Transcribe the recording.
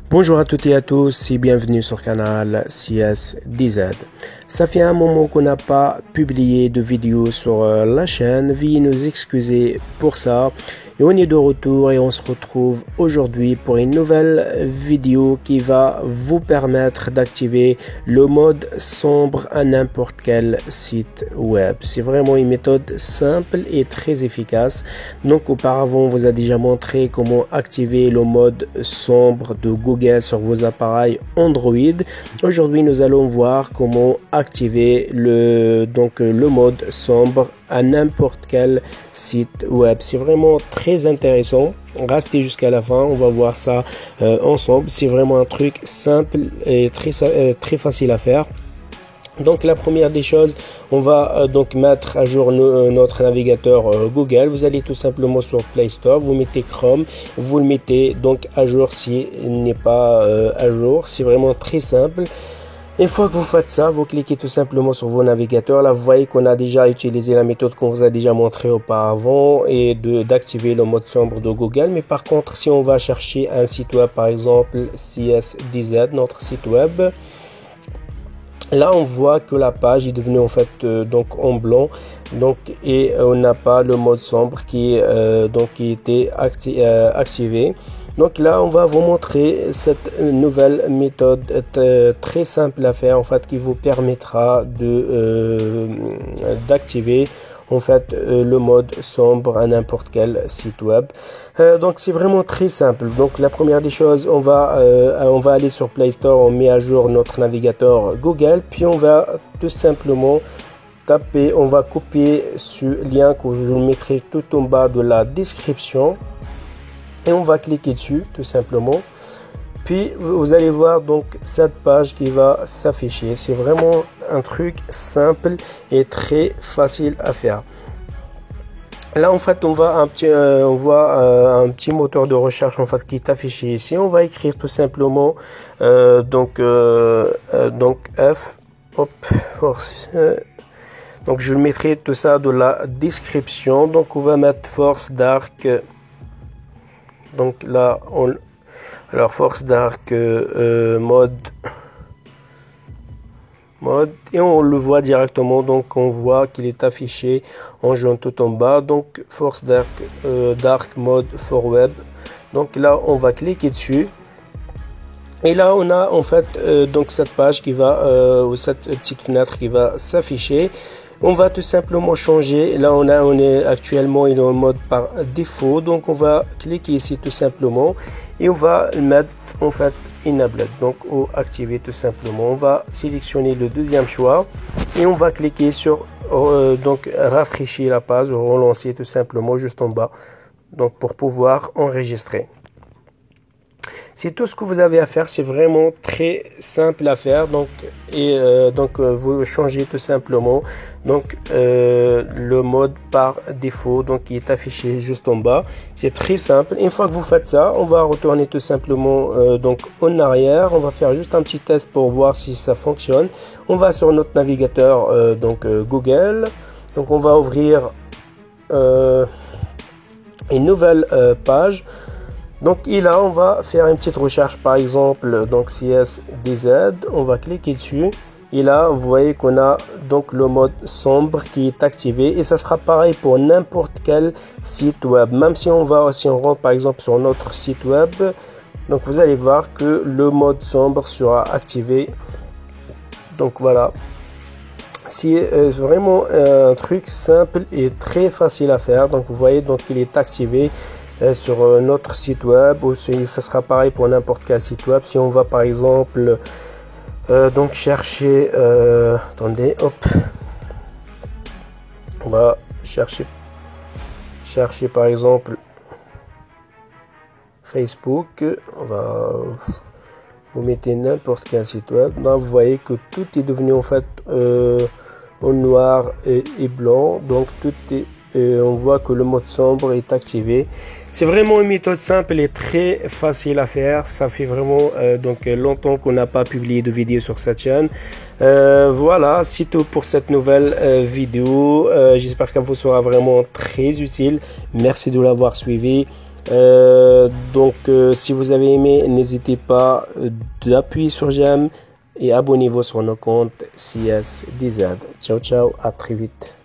Bonjour à toutes et à tous et bienvenue sur le canal CS10Z. Ça fait un moment qu'on n'a pas publié de vidéo sur la chaîne, veuillez nous excuser pour ça. Et on est de retour et on se retrouve aujourd'hui pour une nouvelle vidéo qui va vous permettre d'activer le mode sombre à n'importe quel site web. C'est vraiment une méthode simple et très efficace. Donc auparavant, on vous a déjà montré comment activer le mode sombre de Google sur vos appareils Android. Aujourd'hui, nous allons voir comment activer le mode sombre à n'importe quel site web. C'est vraiment très intéressant. Restez jusqu'à la fin, on va voir ça ensemble. C'est vraiment un truc simple et très facile à faire. Donc la première des choses, on va donc mettre à jour notre navigateur Google. Vous allez tout simplement sur Play Store, vous mettez Chrome, vous le mettez donc à jour s'il n'est pas à jour. C'est vraiment très simple. Une fois que vous faites ça, vous cliquez tout simplement sur vos navigateurs. Là, vous voyez qu'on a déjà utilisé la méthode qu'on vous a déjà montré auparavant et d'activer le mode sombre de Google. Mais par contre, si on va chercher un site web, par exemple CS10Z, notre site web, là, on voit que la page est devenue en fait donc en blanc, et on n'a pas le mode sombre qui était activé. Donc là, on va vous montrer cette nouvelle méthode très simple à faire en fait, qui vous permettra d'activer en fait le mode sombre à n'importe quel site web. Donc c'est vraiment très simple. Donc la première des choses, on va aller sur Play Store, on met à jour notre navigateur Google, puis on va tout simplement taper, on va copier ce lien que je vous mettrai tout en bas de la description et on va cliquer dessus tout simplement. Puis vous allez voir donc cette page qui va s'afficher. C'est vraiment un truc simple et très facile à faire. Là en fait on voit un petit moteur de recherche en fait qui est affiché ici. On va écrire tout simplement donc F force. Donc je mettrai tout ça dans la description. Donc on va mettre force dark. Donc là alors force dark mode et on le voit directement, donc on voit qu'il est affiché en jaune tout en bas. Donc force dark mode for web. Donc là on va cliquer dessus et là on a en fait donc cette page qui va cette petite fenêtre qui va s'afficher. On va tout simplement changer. Là on est actuellement en mode par défaut, donc on va cliquer ici tout simplement et on va mettre en fait enabled, donc ou activer tout simplement. On va sélectionner le deuxième choix et on va cliquer sur donc rafraîchir la page, relancer tout simplement juste en bas, donc pour pouvoir enregistrer. C'est tout ce que vous avez à faire, c'est vraiment très simple à faire. Donc vous changez tout simplement donc le mode par défaut, donc qui est affiché juste en bas. C'est très simple. Une fois que vous faites ça, on va retourner tout simplement donc en arrière. On va faire juste un petit test pour voir si ça fonctionne. On va sur notre navigateur Google. Donc on va ouvrir une nouvelle page. Donc et là on va faire une petite recherche, par exemple donc CS10Z, on va cliquer dessus et là vous voyez qu'on a donc le mode sombre qui est activé et ça sera pareil pour n'importe quel site web. Même si on rentre par exemple sur notre site web, donc vous allez voir que le mode sombre sera activé. Donc voilà, c'est vraiment un truc simple et très facile à faire. Donc vous voyez, donc il est activé sur notre site web, ou ça sera pareil pour n'importe quel site web. Si on va par exemple donc chercher attendez, hop, on va chercher par exemple Facebook, vous mettez n'importe quel site web, là vous voyez que tout est devenu en fait en noir et blanc, donc tout est on voit que le mode sombre est activé. C'est vraiment une méthode simple et très facile à faire. Ça fait vraiment longtemps qu'on n'a pas publié de vidéo sur cette chaîne. Voilà, c'est tout pour cette nouvelle vidéo. J'espère qu'elle vous sera vraiment très utile. Merci de l'avoir suivi. Si vous avez aimé, n'hésitez pas d'appuyer sur j'aime et abonnez-vous sur nos comptes CS10Z. Ciao, ciao, à très vite.